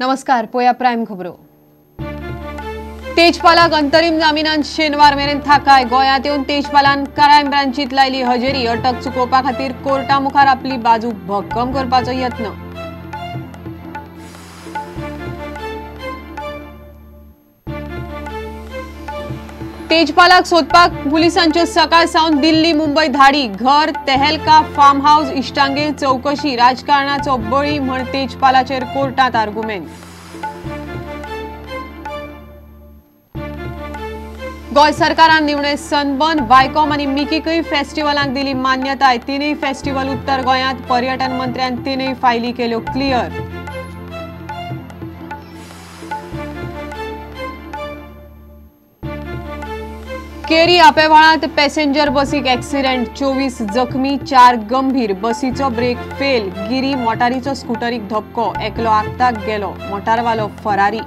नमस्कार पोया प्राइम खबरो। तेजपालाक अंतरीम जामिनान शेनवार मेरेन थाकाय। गोंयांत येवन तेजपालान क्रायम ब्रांचीत लायली हजेरी। अटक चुकोवपा खातीर कोर्टा मुखार आपली बाजू भक्कम करपाचो यत्न। तेजपालाक सोदपाक पुलिसांच्यो सकाळ सावन दिल्ली मुंबई धाडी। घर तेहलका फार्म हाऊस इश्टांगेर चौकशी। राजकारणाचो बळी म्हण तेजपालाचेर कोर्टात आर्ग्युमेंट। गोय सरकारान निवणे सनबर्न वायकॉम आनी मिकीकय फेस्टिवलांक दिली मान्यताय। तीनय फेस्टिवल उत्तर गोंयांत। पर्यटन मंत्र्यान तीनय फायली केल्यो क्लियर। केरी आपेवाळांत पॅसेंजर बसीक एक्सिडेंट। 24 जखमी, 4 गंभीर। बसीचो ब्रेक फेल। गिरी मोटारीचो स्कूटरीक धपको। एकलो आगताक गेलो। मोटारवालो फरारी।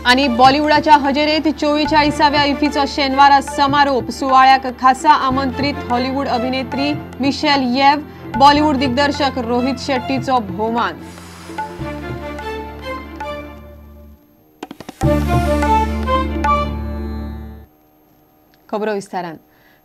आणि बॉलिवूडाच्या हजेरेत 44व्या इफ्फीचो शेनवारा समारोप। सुवाळ्याक खासा आमंत्रित हॉलिवूड अभिनेत्री मिशेल येव। बॉलिवूड दिग्दर्शक रोहित शेट्टीचो भोवमान। खबरो विस्तारान।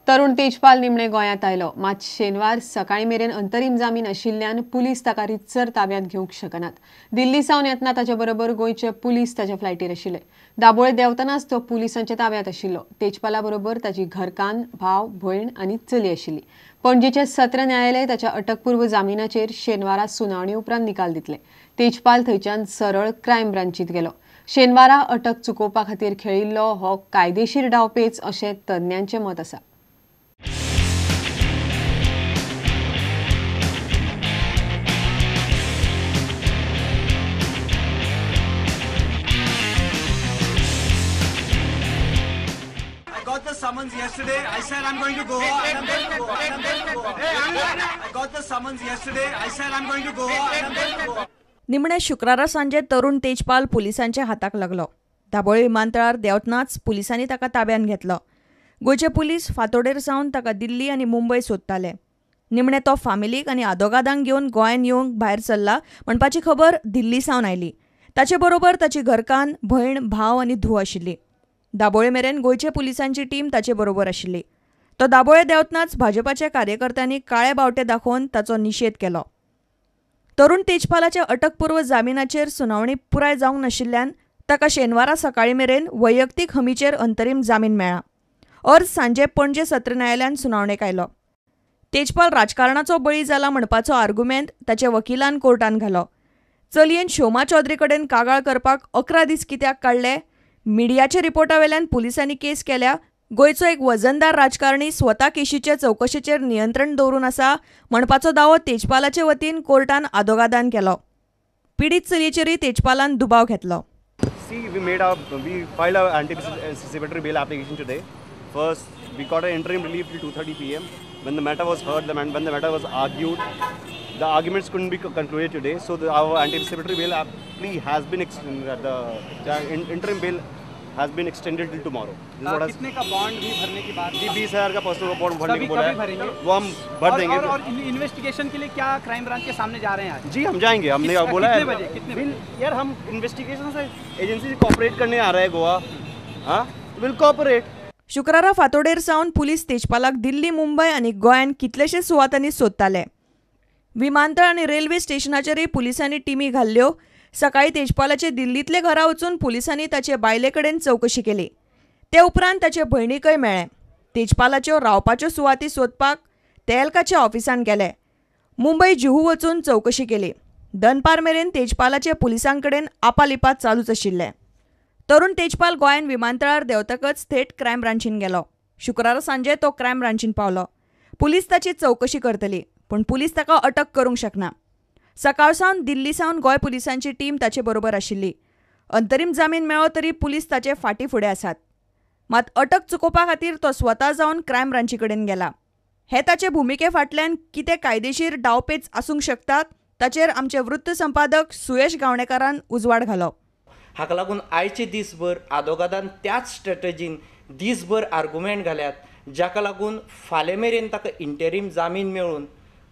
तरुण तेजपाल निमणे गोंयांत आयलो, मात शेनवार सकाळी मेरेन अंतरीम जामीन आशिल्ल्यान पुलीस ताका रितसर ताब्यांत घेवंक शकनात। दिल्ली सावन येतना ताचे बरोबर गोंयचे पुलीस ताच्या फ्लायटीर आशिल्ले। दाबोळे देंवतनाच तो पुलिसांच्या ताब्यांत आशिल्लो। तेजपाला बरोबर ताची घरकान्न, भाव, भयण आनी चली आशिल्ली। पणजेचे सत्र न्यायालय ताच्या अटकपूर्व जामिनाचेर शेनवारा सुनावणी उपरांत निकाल दितले। तेजपाल थंयच्यान सरळ क्रायम ब्रांचीत गेलो। शेनवारा अटक चुकोवपा खातीर खेळिल्लो हो कायदेशीर डावपेच अशें तज्ञांचें मत आसा। got the summons yesterday. I said I'm going to Goa. And I'm going to Goa. And I'm going to Goa. I got the summons yesterday. I said I'm going to Goa. And I'm going to Goa. निमणे शुक्रारा सांजे तरुण तेजपाल पुलिसांच्या हाताक लागलो। दाबोळे विमानतळार देंवतनाच पुलिसांनी ताका ताब्यात घेतलो। गोंयचे पुलीस फांतोडेर सावन ताका दिल्ली आनी मुंबय सोदताले। निमणे तो फामिलीक आनी आदोगादांक घेवन गोंयांत येवंक भायर सरला म्हणपाची खबर दिल्ली सावन आयली। ताचे बरोबर ताची घरकान्न, भयण, भाव आनी धूव आशिल्ली। दाबोळे मेरेन गोंयचे पुलिसांची टीम ताचे बरोबर आशिल्ली। तो दाबोळे देंवतनाच भाजपाच्या कार्यकर्त्यांनी काळे बावटे दाखोवन ताचो निशेध केलो। तरुण तेजपालाच्या अटकपूर्व जामिनाचेर सुनावणी पुराय जावंक नाशिल्ल्यान ताका शेनवारा सकाळी मेरेन वैयक्तीक हमीचेर अंतरीम जामीन मेळ्ळा। अर्ज सांजे पणजे सत्र न्यायालयान सुनावणेक आयलो। तेजपाल राजकारणाचो बळी जाला म्हणपाचो आर्ग्युमेंट ताच्या वकिलान कोर्टान घालो। चलयेन शोमा चौधरी कडेन कागाळ करपाक 11 दीस कित्याक काडले? मिडियाच्या रिपोर्टा वेल्यान पुलिसांनी केस केल्या। गोंयचो एक वजनदार राजकारणी स्वता केशीचे चौकशेचेर नियंत्रण दवरून आसा म्हणपाचो दावो तेजपालाचे वतीन कोर्टान आदोगादान केलो। पीडित चलयेचेरय तेजपालान दुबाव घेतलो। See, we filed our anticipatory bail application today. First, we got an interim relief till 2:30 p.m. When the matter was heard, when the matter was argued, the arguments couldn't be concluded today. So our anticipatory bail plea has been the interim bail has been extended till tomorrow. कितने का bond भी भरने की बात? जी 20,000 का personal bond भरने की बोला है, वो हम भर देंगे। और इन्वेस्टिगेशन के लिए क्या क्राइम ब्रांच के सामने जा रहे हैं आज? जी हम जाएंगे, हमने बोला है। कितने बजे? यार हम इन्वेस्टिगेशन से एजेंसी से कोऑपरेट करने आ रहा है गोवा। हाँ, विल कोऑपरेट। शुक्रारा फांतोडेर सावन पुलीस तेजपालाक दिल्ली, मुंबय आनी गोंयांत कितलेशेच सुवातांनी सोदताले। विमानतळ आनी रेल्वे स्टेशनाचेरय पुलिसांनी टीमी घाल्ल्यो। सकाळी तेजपालाचे दिल्लींतले घरा वचून पुलिसांनी ताचे बायले कडेन चौकशी केली। ते उपरांत ताचे भयणीकय मेळ्ळे। तेजपालाच्यो रावपाच्यो सुवाती सोदपाक तेहलकाच्या ऑफिसांत गेले। मुंबय जुहू वचून चौकशी केली। दनपार मेरेन तेजपालाचे पुलिसां कडेन आपालिपात चालूच आशिल्ले। तरुण तेजपाल गोंयांत विमानतळार देंवतकच थेट क्रायम ब्रांचीन गेलो। शुक्रारा सांजे तो क्रायम ब्रांचीन पावलो। पुलीस ताची चौकशी करतली, पूण पुलीस ताका अटक करूंक शकना। सकाळ सावन दिल्ली सावन गोंय पुलिसांची टीम ताचे बरोबर आशिल्ली। अंतरीम जामीन मेळ्ळो तरी पुलीस ताचे फाटीं फुडें आसात। मात अटक चुकोवपा खातीर तो स्वता जावन क्रायम ब्रांची कडेन गेला। हे ताचे भुमिके फाटल्यान कितें कायदेशीर डावपेच आसूंक शकतात ताचेर आमचे वृत्त संपादक सुयश गावणेकारान उजवाड घालो। हाका लागून आयचे दिसभर आदोगादान त्याच स्ट्रॅटेजीन दिसभर आर्ग्युमेंट घाल्यात, जाका लागून फाल्यां मेरेन ताका इंटरीम जामीन मेळून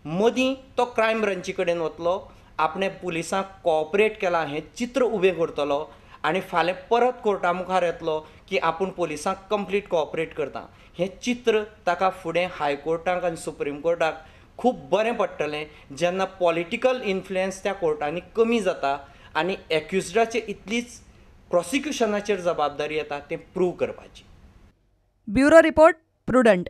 मदीं तो क्रायम ब्रांची कडेन वतलो, आपणे पुलिसांक कॉपरेट केलां हें चित्र उबें करतलो आनी फाल्यां परत कोर्टा मुखार येतलो की आपूण पुलिसांक कंप्लीट कॉपरेट करता. हें चित्र ताका फुडें हायकोर्टाक आनी सुप्रीम कोर्टाक खूब बरें पडटलें जेन्ना पॉलिटिकल इन्फ्लुयन्स त्या कोर्टांनी कमी जाता आनी एक्युज्डाचेर इतलीच प्रॉसिक्युशनाचेर जबाबदारी येता तें प्रूव करपाची. Bureau report prudent.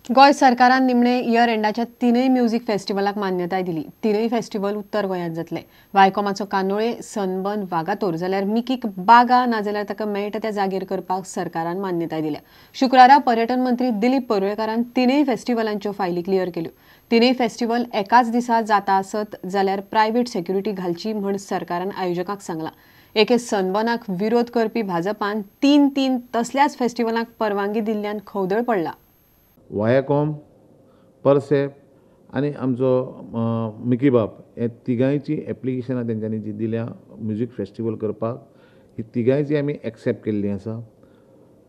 गोंय सरकारान निमणे इयर एंडाच्या 3 म्युझिक फेस्टिवलाक मान्यताय दिली. 3 फेस्टिवल उत्तर गोंयांत जातले. वायकोमाचो कानोळे, सनबर्न, वागातोर जाल्यार मिकीक बागा नाजाल्यार ताका मेळटा त्या जागेर करपाक सरकारान मान्यताय दिल्या. शुक्रारा पर्यटन मंत्री दिलीप परुळेकारान 3 फेस्टिवलांच्यो फायली क्लियर केल्यो. 3 फेस्टिवल एकाच दिसा जाता आसत जाल्यार प्रायव्हेट सेक्युरिटी घालची म्हण सरकारान आयोजकांक सांगलां. एके सनबर्नाक विरोध करपी भाजपान 3 तसल्याच फेस्टिवलांक परवानगी दिल्ल्यान खवदळ पडला. वायाकॉम, परसेप आनी आमचो मिकी बाब हे तिगांयची एप्लिकेशनां तेंच्यांनी जी दिल्या म्युझिक फेस्टिवल करपाक, ही तिगांयची आमी एक्सेप्ट केल्ली आसा.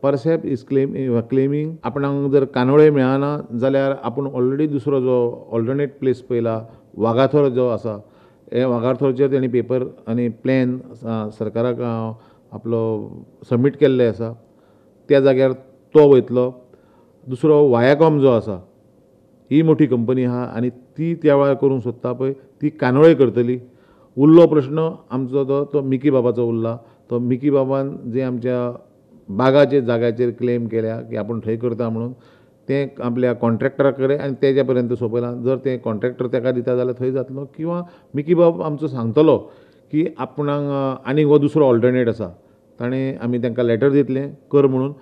परसेप इज क्लेमींग आपणाक जर कानोळे मेळना जाल्यार आपूण ऑलरेडी दुसरो जो ऑल्टरनेट प्लेस पयला वागाथोर जो आसा, हे वागाथोरचेर तेणी पेपर आनी प्लॅन सरकाराक आपलो सबमीट केल्ले आसा. त्या जाग्यार तो वयतलो. दुसरो वायाकॉम जो आसा, ही मोठी कंपनी आहा आनी ती त्या वेळार करूंक सोदता पळय ती कानोळे करतली. उरलो प्रश्न आमचो तो मिकी बाबाचो उरला. तो मिकी बाबान जे आमच्या बागाचे जाग्याचेर क्लेम केल्या की आपूण थंय करता म्हणून, तें आपल्या कॉन्ट्रॅक्टरा कडेन आनी तेज्या पर्यंत सोंपयलां. जर तें कॉन्ट्रॅक्टर ताका दिता जाल्यार थंय जातलो, किंवा मिकी बाब आमचो सांगतलो की आपणाक आनीक हो दुसरो ऑल्टरनेट आसा, ताणें आमी तांकां लॅटर दितलें कर म्हणून.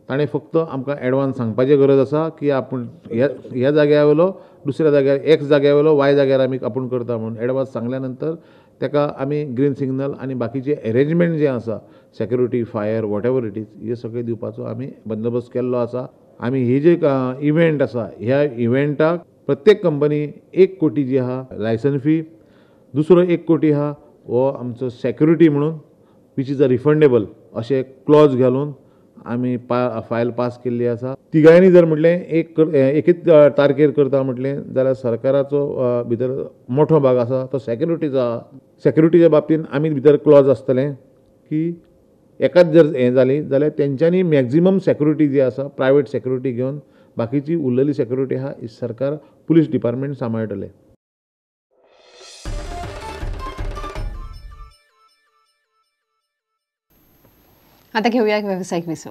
ताणें फक्त आमकां एडवान्स सांगपाची गरज आसा की आपूण ह्या जाग्या वयलो दुसऱ्या जाग्यार एक्स जाग्या वयलो वाय जाग्यार आपूण करता म्हणून एडवान्स सांगल्या नंतर ताका आमी ग्रीन सिग्नल आनी बाकीचे अरेंजमेंट जे आसा, security, fire, what ever it is, हे सगळे दिवपाचो आमी बंदोबस्त केल्लो आसा. आमी ही जे इव्हेंट आसा, ह्या इव्हेंटाक प्रत्येक कंपनी 1 कोटी जी आहा लायसन फी, दुसरो 1 कोटी आहा हो आमचो सेक्युरिटी म्हणून वीच इज अ रिफंडेबल अशें क्लॉज घालून आमी फायल पास केल्ली आसा. तिगांयनी जर म्हटलें एकच तारखेर करता म्हटलें जाल्यार सरकाराचो भितर मोठो भाग आसा तो सेक्युरिटीचो आहा. सेक्युरिटीच्या बाबतींत आमी भितर क्लॉज आसतलें की एकाच जर हें जाली जाल्यार तेंच्यांनी मॅक्झिमम सेक्युरिटी जी आसा प्रायवेट सेक्युरिटी घेवन बाकीची उरलेली सेक्युरिटी आहा ही सरकार पुलीस डिपार्टमेंट सांबाळटले. आता घेऊया एक व्यावसायिक विसो.